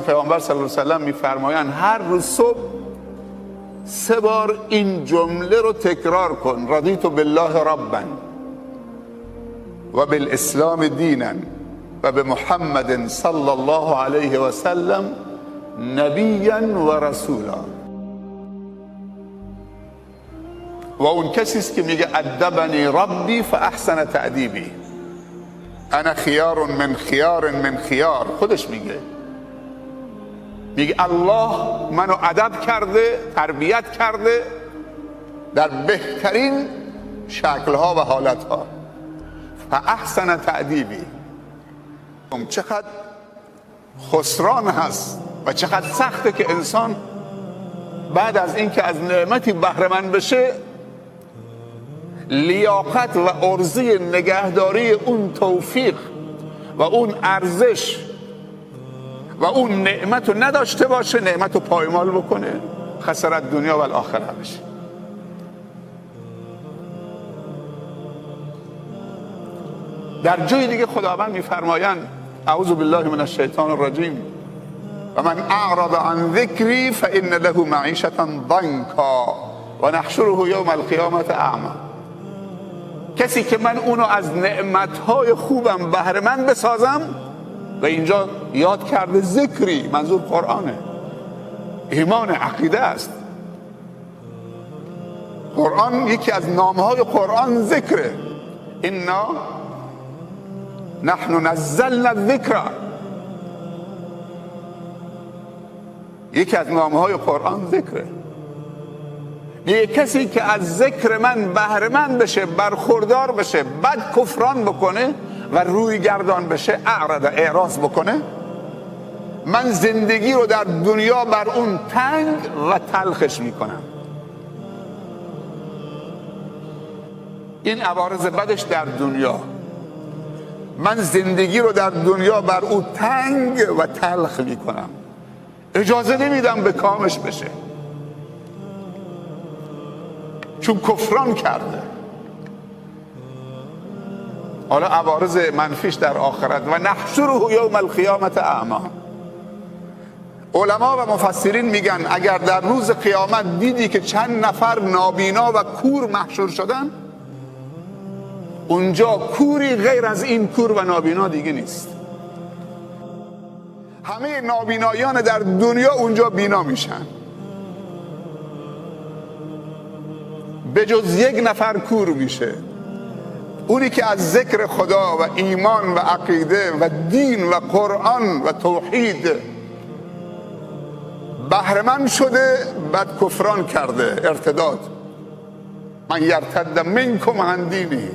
پیامبر صلی الله علیه و سلم میفرمایند هر روز صبح 3 بار این جمله رو تکرار کن: رضیت بالله ربا و بالاسلام دینا و به محمد صلی الله علیه و سلم نبیا و رسولا. و اون کسی است که میگه ادبنی ربی فاحسن تأدیبی، انا خیار من خیار من خیار، خودش میگه الله منو ادب کرده، تربیت کرده در بهترین شکلها و حالتها. فاحسن تأدیبی. چقدر خسران هست و چقدر سخته که انسان بعد از اینکه از نعمتی بهره مند بشه، لیاقت و عرضه نگهداری اون توفیق و اون ارزش و اون نعمت رو نداشته باشه، نعمت رو پایمال بکنه، خسارت دنیا و الاخره بشه. در جای دیگه خداوند میفرمایند اعوذ بالله من الشیطان الرجیم و من اعرض عن ذکری فان له معیشة ضنکا و نحشره یوم القیامة اعمی. کسی که من اونو از نعمتهای خوبم بهره مند بسازم، و اینجا یاد کرده ذکری، منظور قرآنه، ایمان، عقیده است. قرآن یکی از نامهای قرآن ذکره. انا نحن نزلنا الذکر، یکی از نامهای قرآن ذکره. یه کسی که از ذکر من بهره مند بشه، برخوردار بشه، بعد کفران بکنه و روی گردان بشه، اعراض بکنه، من زندگی رو در دنیا بر اون تنگ و تلخش میکنم. این عوارض بدش در دنیا، من زندگی رو در دنیا بر اون تنگ و تلخ میکنم، اجازه نمیدم به کامش بشه، چون کفران کرده. حالا عوارض منفیش در آخرت: و نحشره یوم القیامة اعمی. علما و مفسرین میگن اگر در روز قیامت دیدی که چند نفر نابینا و کور محشور شدن، اونجا کوری غیر از این کور و نابینا دیگه نیست. همه نابینایان در دنیا اونجا بینا میشن، به جز یک نفر کور میشه، اونی که از ذکر خدا و ایمان و عقیده و دین و قرآن و توحید بهره مند شده، بعد کفران کرده، ارتداد. من یرتد منکم عن دینه.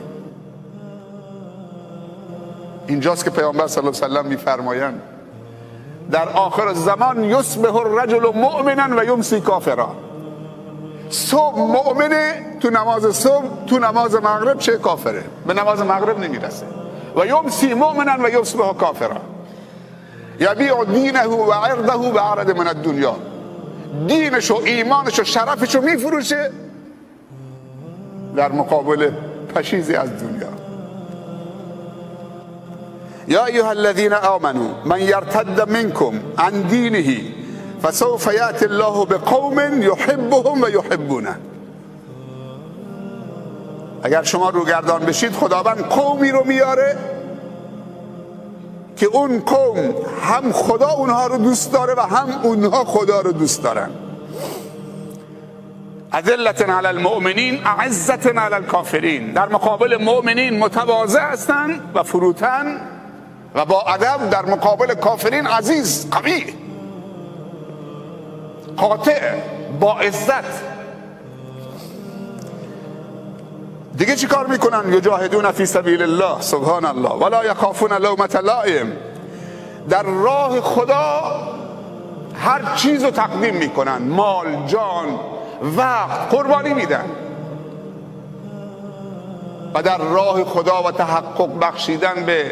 اینجاست که پیامبر صلی الله علیه و سلم میفرمایند در آخر زمان یصبح الرجل مؤمنا و یمسی کافرا. صبح مؤمنه تو نماز صبح، تو نماز مغرب چه کافره، به نماز مغرب نمیرسه. و یمسی مؤمنا و یصبح کافرا یبیع دینه و عرضه بعرض من الدنیا. دینش و ایمانش و شرفش رو میفروشه در مقابل پشیزی از دنیا. یا ایها الذین آمنوا من یرتد منکم عن دینه فسوف یأتی الله بقوم یحبهم و یحبونه. اگر شما روگردان بشید، خداوند قومی رو میاره که اون قوم هم خدا اونها رو دوست داره و هم اونها خدا رو دوست دارن. اذلة علی المؤمنین اعزة علی الکافرین. در مقابل مؤمنین متواضع هستن و فروتن و با ادب، در مقابل کافرین عزیز، قوی، قاطع، با عزت. دیگه چی کار میکنن؟ یجاهدون فی سبیل الله، سبحان الله، ولا یخافون لومة لائم. در راه خدا هر چیز رو تقدیم میکنن، مال، جان، وقت قربانی میدن و در راه خدا و تحقق بخشیدن به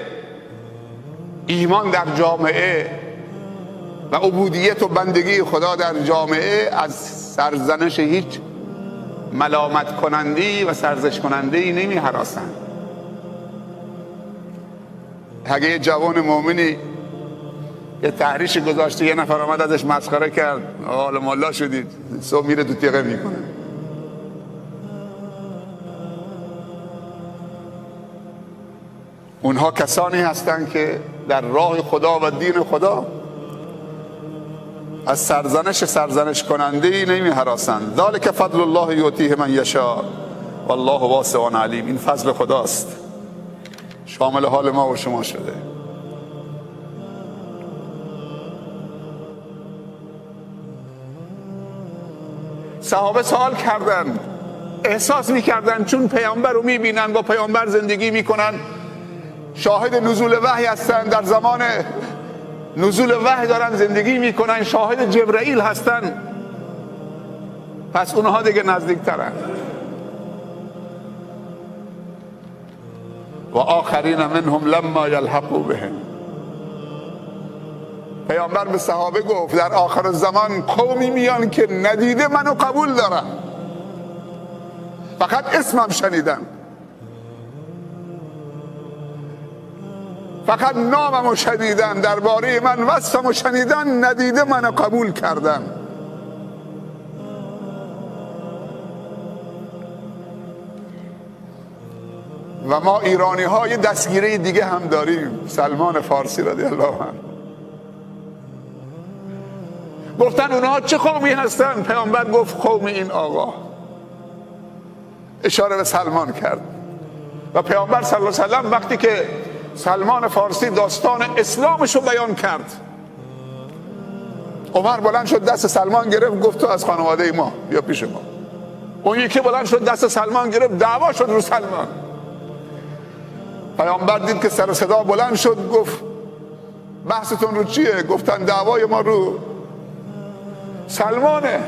ایمان در جامعه و عبودیت و بندگی خدا در جامعه از سرزنش هیچ ملامت کنندی و سرزنش کنندی نمی هراسن. اگه یه جوان مؤمنی یه تحریشی گذاشته، یه نفر آمد ازش مسخره کرد، حالا مالا شدید، صبح میره تو تیغه میکنه. اونها کسانی هستند که در راه خدا و دین خدا از سرزنش کننده ای نمی هراسند. ذالک فضل الله یؤتیه من یشاء والله واسع علیم. این فضل خداست، شامل حال ما و شما شده. صحابه سوال کردن، احساس میکردن چون پیامبر رو میبینن، با پیامبر زندگی میکنن، شاهد نزول وحی هستن، در زمان نزول وحی دارن زندگی میکنن، شاهد جبرائیل هستن، پس اونها دیگه نزدیک ترن. و آخرین منهم لما یلحقوا بهم. پیامبر به صحابه گفت در آخر زمان قومی میان که ندیده منو قبول دارن، فقط اسمم شنیدن، فقط ناممو شنیدن، درباره من وصفمو شنیدن، ندیده منو قبول کردن. و ما ایرانی ها یه دستگیره دیگه هم داریم، سلمان فارسی رضی الله عنه. گفتن اونها چه قومی هستن؟ پیامبر گفت قوم این آقا، اشاره به سلمان کرد. و پیامبر صلی الله علیه و سلم وقتی که سلمان فارسی داستان اسلامشو بیان کرد، عمر بلند شد دست سلمان گرفت، گفت تو از خانواده ما، بیا پیش ما. اون یکی بلند شد دست سلمان گرفت، دعوا شد رو سلمان. پیامبر دید که سر صدا بلند شد، گفت بحثتون رو چیه؟ گفتن دعوای ما رو سلمانه.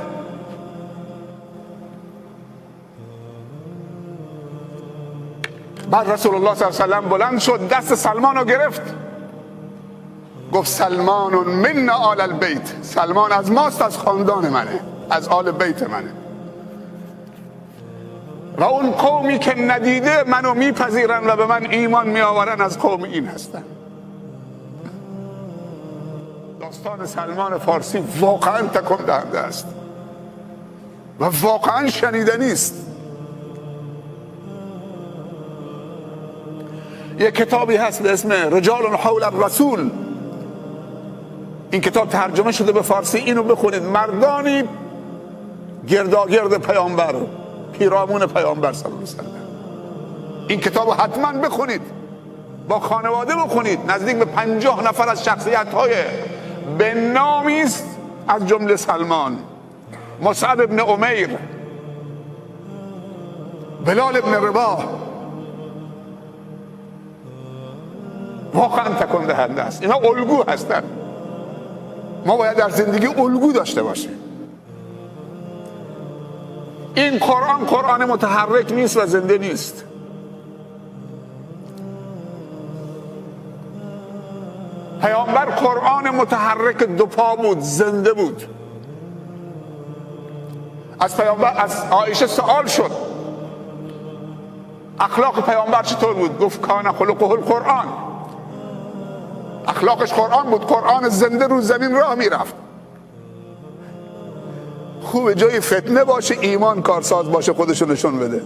بعد رسول الله صلی الله علیه و سلم بلند شد دست سلمان رو گرفت، گفت سلمان من آل البیت، سلمان از ماست، از خاندان منه، از آل بیت منه. و اون قومی که ندیده منو میپذیرن و به من ایمان میآورن از قوم این هستن. داستان سلمان فارسی واقعا تکان دهنده است و واقعا شنیدنی است. یک کتابی هست به اسم رجال حول الرسول، این کتاب ترجمه شده به فارسی، اینو بخونید. مردانی گرداگرد پیامبر، پیرامون پیامبر صلی الله علیه و سلم. این کتابو حتما بخونید، با خانواده بخونید. نزدیک به 50 نفر از شخصیت‌های به نامی است، از جمله سلمان، مصعب ابن عمیر، بلال ابن رباح. واقعا تکان دهنده است. اینا الگو هستن. ما باید در زندگی الگو داشته باشیم. این قرآن متحرک نیست و زنده نیست. پیامبر قرآن متحرک دو پا بود، زنده بود. از عایشه سوال شد اخلاق پیامبر چطور بود؟ گفت کان خلقه القرآن، اخلاقش قرآن بود. قرآن زنده رو زمین راه میرفت. خوب جای فتنه باشه، ایمان کارساز باشه، خودشو نشون بده.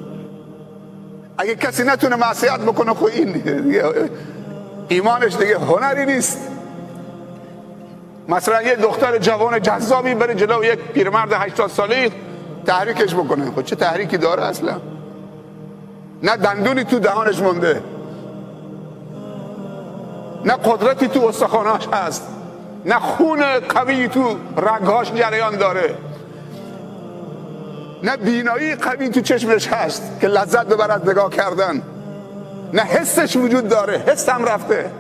اگه کسی نتونه معصیت بکنه، خب این دیگه ایمانش دیگه هنری نیست. مثلا یه دختر جوان جذابی بره جلو یک پیرمرد 80 ساله تحریکش بکنه، خب چه تحریکی داره اصلا؟ نه دندونی تو دهانش مونده، نه قدرتی تو استخواناش هست، نه خون قوی تو رگهاش جریان داره، نه بینایی قوی تو چشمش هست که لذت ببر از نگاه کردن، نه حسش وجود داره، حس هم رفته،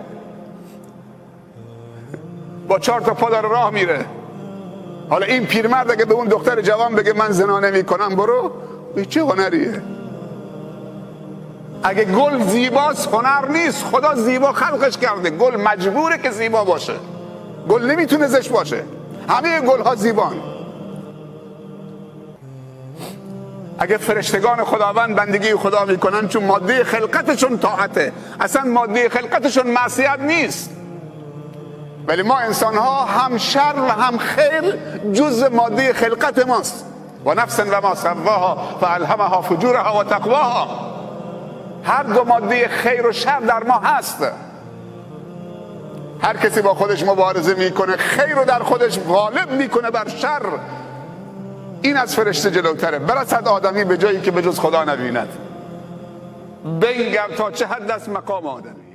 با 4 تا پا داره راه میره. حالا این پیرمرد اگه به اون دختر جوان بگه من زنا نمی کنم برو، چه هنریه؟ اگه گل زیباست هنر نیست، خدا زیبا خلقش کرده، گل مجبوره که زیبا باشه، گل نمیتونه زشت باشه، همه گل ها زیبان. اگه فرشتگان خداوند بندگی خدا میکنن، چون ماده خلقتشون طاعته، اصلا ماده خلقتشون معصیت نیست، ولی ما انسان ها هم شر و هم خیر جز ماده خلقت ماست. و نفس و ما سواها فالهمها فجورها و تقواها. هر دو ماده خیر و شر در ما هست. هر کسی با خودش مبارزه میکنه، خیر رو در خودش غالب میکنه بر شر، این از فرشته جلوتره. برسد آدمی به جایی که به جز خدا نبیند. بنگر تا چه حد است مقام آدمی.